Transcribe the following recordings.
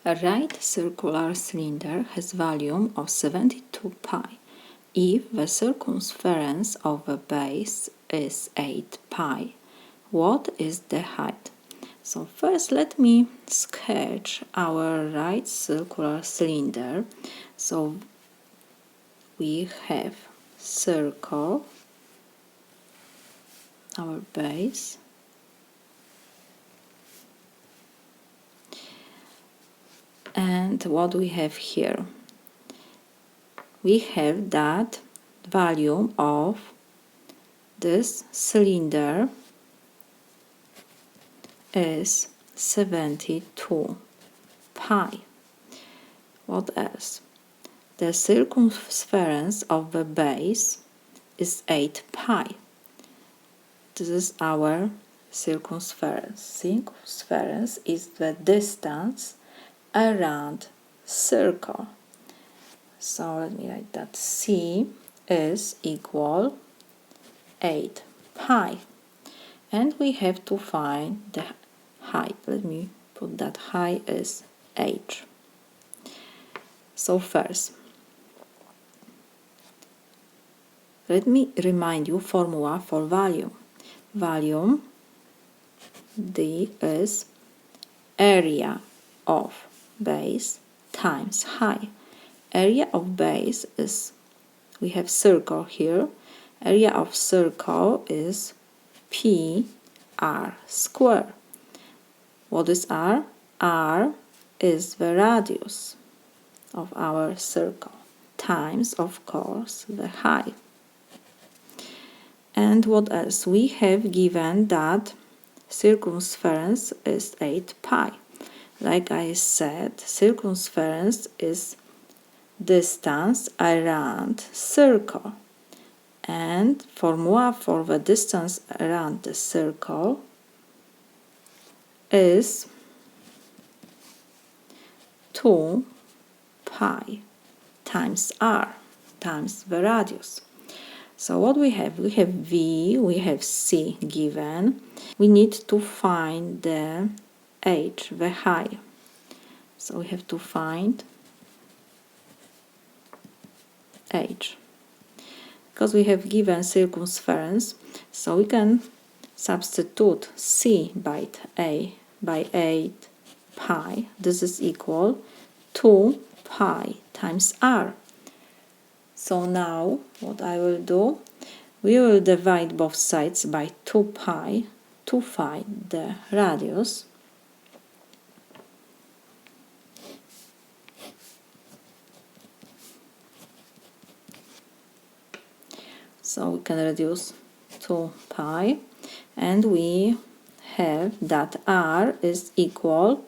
A right circular cylinder has volume of 72 pi if the circumference of the base is 8 pi. What is the height? So first let me sketch our right circular cylinder. So we have circle, our base, and what we have here? We have that volume of this cylinder is 72 pi. What else? The circumference of the base is 8 pi. This is our circumference. Circumference is the distance around circle. So let me write that C is equal 8 pi. And we have to find the height. Let me put that height is h. So first, let me remind you formula for volume. Volume D is area of base times height. Area of base is, we have circle here. Area of circle is P r square. What is r? R is the radius of our circle times, of course, the height. And what else? We have given that circumference is 8 pi. Like I said, circumference is distance around circle. And formula for the distance around the circle is 2 pi times r times the radius. So what we have? We have V, we have C given. We need to find the h, the height. So we have to find h. Because we have given circumference, so we can substitute C by 8 pi. This is equal 2 pi times r. So now what I will do, we will divide both sides by 2 pi to find the radius. So we can reduce 2 pi, and we have that r is equal,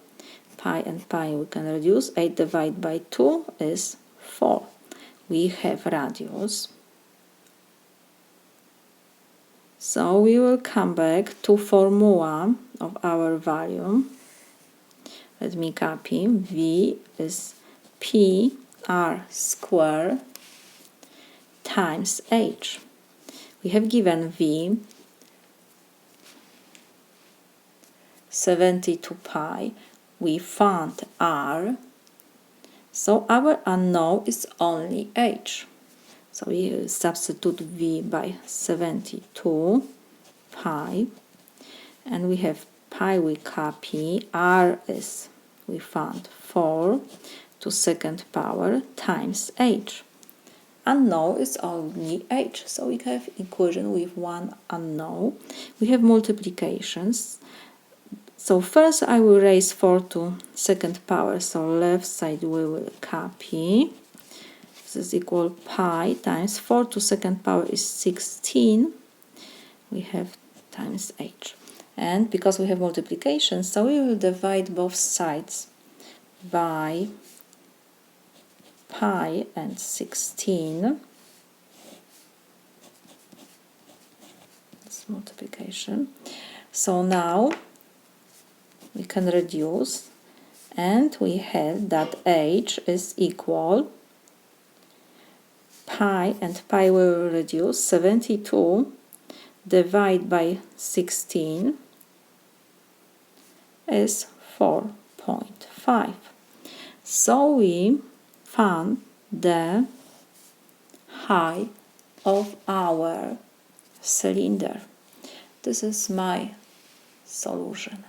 pi and pi we can reduce, 8 divided by 2 is 4. We have radius. So we will come back to formula of our volume. Let me copy. V is P r square times h. We have given V 72 pi. We found r. So our unknown is only h. So we substitute V by 72 pi. And we have pi we copy. R is, we found 4 to second power times h. Unknown is only h, so we have equation with one unknown. We have multiplications. So first I will raise 4 to second power, so left side we will copy. This is equal pi times 4 to second power is 16. We have times h. And because we have multiplication, so we will divide both sides by pi and 16. That's multiplication. So now we can reduce, and we have that h is equal, pi and pi will reduce, 72 divided by 16 is 4.5. So we found the height of our cylinder. This is my solution.